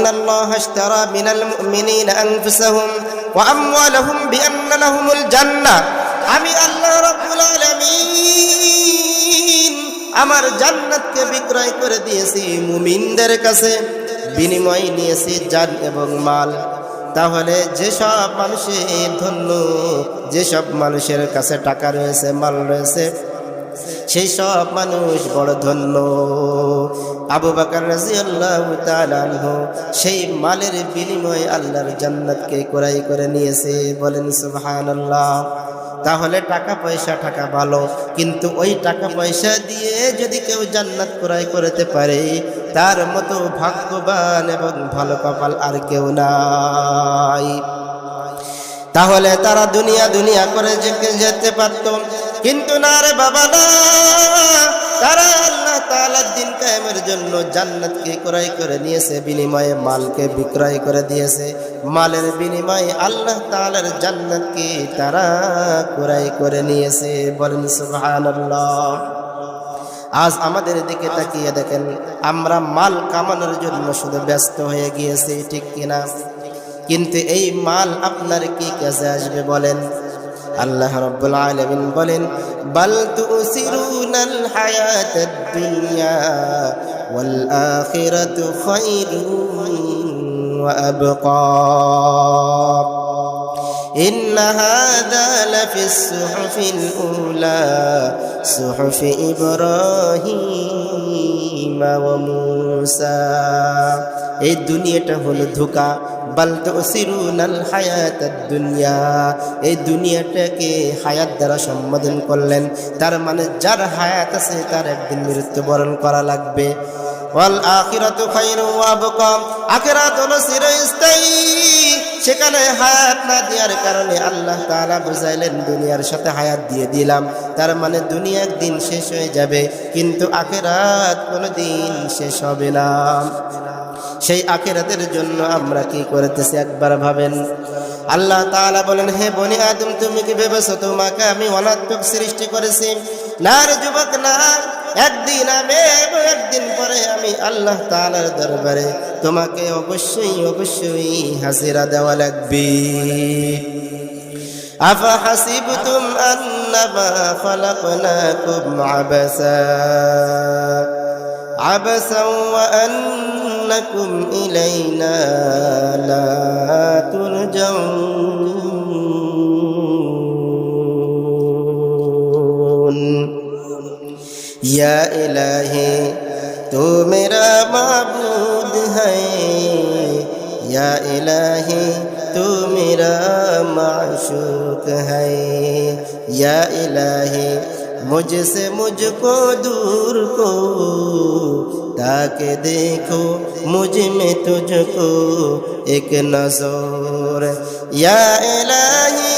ইন্নাল্লাহা আশতারা মিনাল মুমিনিনা আনফুসাহুম ওয়া আমওয়ালাহুম বিআন্না লাহুমুল জান্নাহ। আমি আল্লাহ রাব্বুল আলামিন আমার জান্নাতকে বিক্রয় করে দিয়েছি মুমিনদের কাছে, বিনিময় নিয়েছি জান এবং মাল। তাহলে যেসব মানুষের ধন্য, যেসব মানুষের কাছে টাকা রয়েছে, মাল রয়েছে, সেই সব মানুষ বড় ধন্য। আবু বকর রাদিয়াল্লাহু তাআলা আনহু সেই মালের বিনিময়ে আল্লাহর জান্নাতকে ক্রয় করে নিয়েছে। বলেন সুবহানাল্লাহ। তাহলে টাকা পয়সা টাকা ভালো, কিন্তু ওই টাকা পয়সা দিয়ে যদি কেউ জান্নাত ক্রয় করতে পারে, তার মতো ভাগ্যবান এবং ভালো কপাল আর কেউ নাই। তাহলে তারা দুনিয়া দুনিয়া করে যেতে পারত, কিন্তু না রে বাবা না। তারা আল্লাহ তাআলার দ্বীন কায়েমের জন্য জান্নাতকে ক্রয় করে নিয়েছে, বিনিময়ে মালকে বিক্রয় করে দিয়েছে। মালের বিনিময়ে আল্লাহ তাআলার জান্নাতকে তারা ক্রয় করে নিয়েছে। বলেন সুবহানাল্লাহ। আজ আমাদের দিকে তাকিয়ে দেখেন, আমরা মাল কামানোর জন্য শুধু ব্যস্ত হয়ে গিয়েছি, ঠিক কিনা? কিন্তু এই মাল আপনার কি কাজে আসবে বলেন? আল্লাহ রাব্বুল আলামিন বলেন, বাল তুসিরুনাল হায়াতাদ দুনিয়া ওয়াল আখিরাতু খায়রুন ওয়া আবকা। ইন্না হাযা লাফিস সুহুফিল উলা সুহুফি ইব্রাহিম ওয়া মূসা। এই দুনিয়াটা হলো ধোঁকা। বাল তুসিরুনাল হায়াতাদ দুনিয়া, এই দুনিয়াটাকে হায়াত দ্বারা সম্বোধন করলেন। তার মানে যার হায়াত আছে তার একদিন মৃত্যুবরণ করা লাগবে। ওয়াল আখিরাতু খায়রুন ওয়া আবকা, আখিরাত হলো চিরস্থায়ী। সেখানে হায়াত না দেওয়ার কারণে আল্লাহ তাআলা বুঝাইলেন, দুনিয়ার সাথে হায়াত দিয়ে দিলাম, তার মানে দুনিয়া একদিন শেষ হয়ে যাবে, কিন্তু আখিরাত কোনোদিন শেষ হবে না। সেই আখিরাতের জন্য আমরা কি করতেছি একবার ভাবেন। আল্লাহ তাআলা বলেন, হে বনি আদম, তুমি কি ভেবেছো তোমাকে আমি অনাত্মক সৃষ্টি করেছি? না রে যুবক, না। একদিন আমি এবং একদিন পরে আমি আল্লাহ তাআলার দরবারে তোমাকে অবশ্যই অবশ্যই হাজিরা দেওয়া লাগবে। আফা হাসিবতুম আন্নামা খালাকনাকুম আবাসা ওয়া আন্নাকুম ইলাইনা লা তুরজাউন। या इलाही तू मेरा माबूद है, या इलाही तू मेरा माशूक है, या इलाही मुझसे मुझको दूर को, ताकि देखो मुझ में तुझको एक नज़र। या इलाही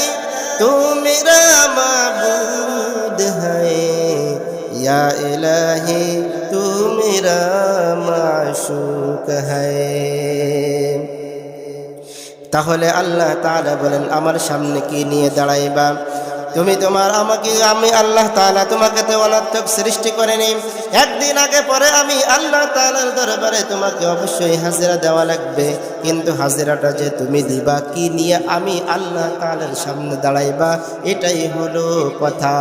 तू मेरा माबूद है, या इलाही तू मेरा माशूक है। তাহলে আল্লাহ তাআলা বলেন, আমার সামনে কি নিয়ে দাঁড়াইবা তুমি? আমি আল্লাহ তাআলা তোমাকে তো অনাত্মক সৃষ্টি করেনি। একদিন আগে পরে আমি আল্লাহ তাআলার দরবারে তোমাকে অবশ্যই হাজিরা দেওয়া লাগবে, কিন্তু হাজিরাটা যে তুমি দিবা কি নিয়ে, আমি আল্লাহ তাআলার সামনে দাঁড়াইবা, এটাই হলো কথা।